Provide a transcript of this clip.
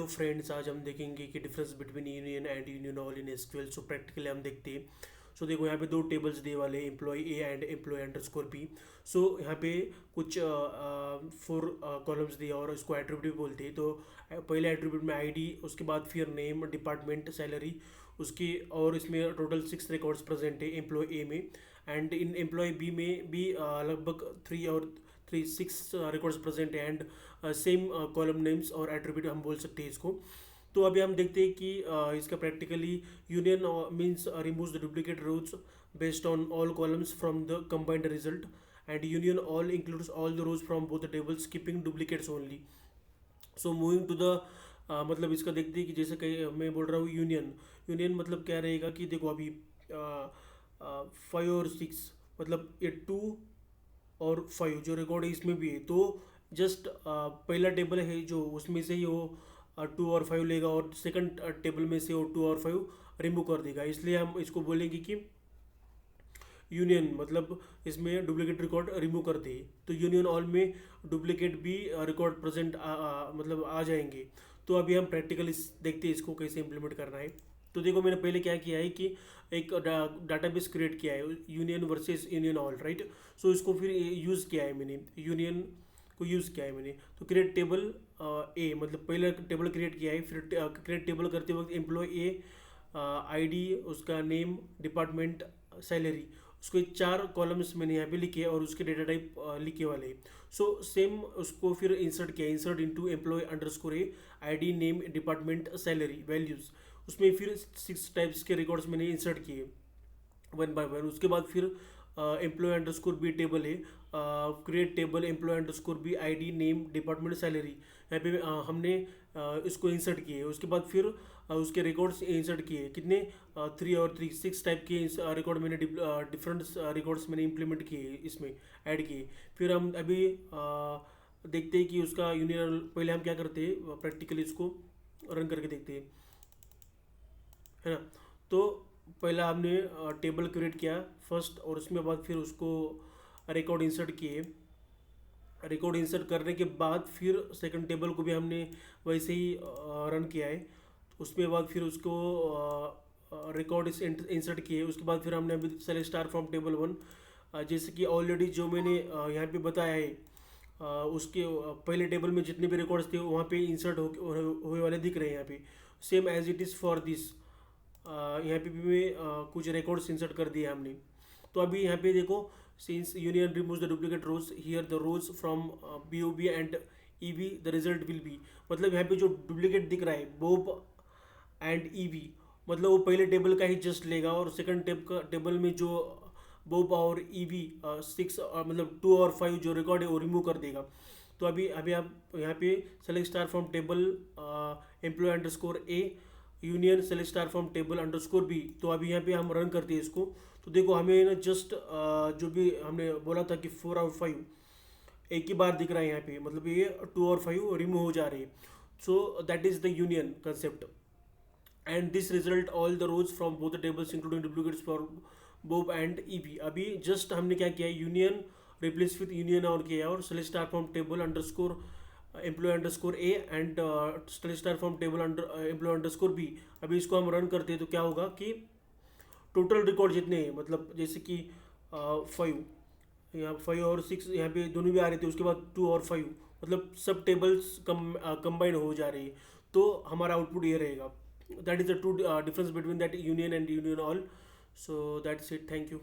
Friends, आज हम देखेंगे कि difference between union and union all in SQL. So practically हम देखते हैं। सो देखो यहाँ पे दो टेबल्स दिए वाले, employ A and employ underscore B. So यहाँ पे कुछ 4 कॉलम्स दिए और इसको एट्रीब्यूट भी बोलते हैं। तो पहले एट्रीब्यूट में आईडी, उसके बाद फिर नेम, डिपार्टमेंट, सैलरी, उसके और इसमें टोटल 6 रिकॉर्ड्स प्रेजेंट है एम्प्लॉय ए में। एंड इन एम्प्लॉय बी में भी लगभग 6 रिकॉर्ड्स प्रेजेंट है। एंड सेम कॉलम नेम्स और एट्रीब्यूट हम बोल सकते हैं इसको। तो अभी हम देखते हैं कि इसका practically union means removes the duplicate rows based on all columns from the combined result. And union all includes all the rows from both the tables keeping duplicates only. So moving to the मतलब इसका देखते हैं कि जैसे कहीं मैं बोल रहा हूँ यूनियन। यूनियन मतलब क्या रहेगा कि देखो अभी 5 और 6 मतलब ये 2 और 5 जो रिकॉर्ड है इसमें भी है। तो जस्ट पहला टेबल है जो उसमें से ही वो 2 और 5 लेगा और सेकंड टेबल में से वो 2 और 5 रिमूव कर देगा। इसलिए हम इसको बोलेंगे कि यूनियन मतलब इसमें डुप्लीकेट रिकॉर्ड रिमूव करते हैं। तो यूनियन ऑल में डुप्लीकेट भी रिकॉर्ड प्रेजेंट मतलब आ जाएंगे। तो अभी हम प्रैक्टिकली देखते हैं इसको कैसे इंप्लीमेंट करना है। तो देखो मैंने पहले क्या किया है कि एक डाटाबेस क्रिएट किया है, union versus union all, right. So इसको फिर यूज़ किया है मैंने, यूनियन को यूज़ किया है मैंने। तो क्रिएट टेबल ए मतलब पहले टेबल क्रिएट किया है। फिर क्रिएट टेबल करते वक्त एम्प्लॉय ए, आईडी, उसका नेम, डिपार्टमेंट, सैलरी, उसके 4 कॉलम्स मैंने यहाँ पे लिखे और उसके डेटा टाइप लिखे वाले। सो सेम उसको फिर इंसर्ट किया, insert into employee underscore A, ID, name, department, salary, values. उसमें फिर 6 टाइप्स के रिकॉर्ड्स मैंने इंसर्ट किए वन बाय वन। उसके बाद फिर एम्प्लॉय अंडरस्कोर बी टेबल है, create table employee underscore B, ID, name, department, salary. यहाँ पे हमने इसको इंसर्ट किए। उसके बाद फिर उसके रिकॉर्ड्स इंसर्ट किए, कितने 3 और 3 6 टाइप के रिकॉर्ड मैंने डिफरेंट रिकॉर्ड्स मैंने इंप्लीमेंट किए, इसमें ऐड किए। फिर हम अभी देखते हैं कि उसका यूनियन पहले हम क्या करते हैं, प्रैक्टिकली इसको रन करके देखते हैं, है ना। तो पहला हमने टेबल क्रिएट किया फर्स्ट और उसमें बाद फिर उसको रिकॉर्ड इंसर्ट किए। रिकॉर्ड इंसर्ट करने के बाद फिर सेकंड टेबल को भी हमने वैसे ही रन किया है। उसके बाद फिर उसको रिकॉर्ड इंसर्ट किए। उसके बाद फिर हमने अभी सेलेक्ट स्टार फ्रॉम टेबल 1, जैसे कि ऑलरेडी जो मैंने यहाँ पे बताया है, उसके पहले टेबल में जितने भी रिकॉर्ड्स थे वहाँ पे इंसर्ट हुए वाले दिख रहे हैं यहाँ पे। Same as it is for this, यहाँ पे भी मैं कुछ रिकॉर्ड्स इंसर्ट कर दिए हमने। तो अभी यहाँ पे देखो, since union removes the duplicate rows here the rows from B O B and E V the result will be. मतलब यहाँ पे जो डुप्लीकेट दिख रहा है बोब एंड ई वी, मतलब वो पहले टेबल का ही जस्ट लेगा और सेकंड टेबल में जो बोब और ई वी 6 मतलब 2 और 5 जो रिकॉर्ड है वो रिमूव कर देगा। तो अभी अभी आप यहाँ पे select star from table employee underscore A, union select star from table underscore B. तो अभी यहाँ पे हम रन करते हैं इसको। तो देखो हमें ना जस्ट जो भी हमने बोला था कि 4 और 5 एक ही बार दिख रहा है यहाँ पे, मतलब ये 2 और 5 रिमूव हो जा रही है। So that is the union concept. And this result all the rows from both the tables including duplicates for Bob and E B. अभी जस्ट हमने क्या किया, यूनियन रिप्लेस विथ यूनियन और किया और select star from table underscore employee underscore A and select star from table employee underscore B. अभी इसको हम रन करते हैं तो क्या होगा कि टोटल रिकॉर्ड जितने हैं, मतलब जैसे कि 5, यहाँ 5 और 6 यहाँ पे दोनों भी आ रहे थे, उसके बाद 2 और 5 मतलब सब टेबल्स कंबाइन हो जा रही है। तो हमारा आउटपुट ये रहेगा। That is the two difference between that union and union all. So that's it, thank you.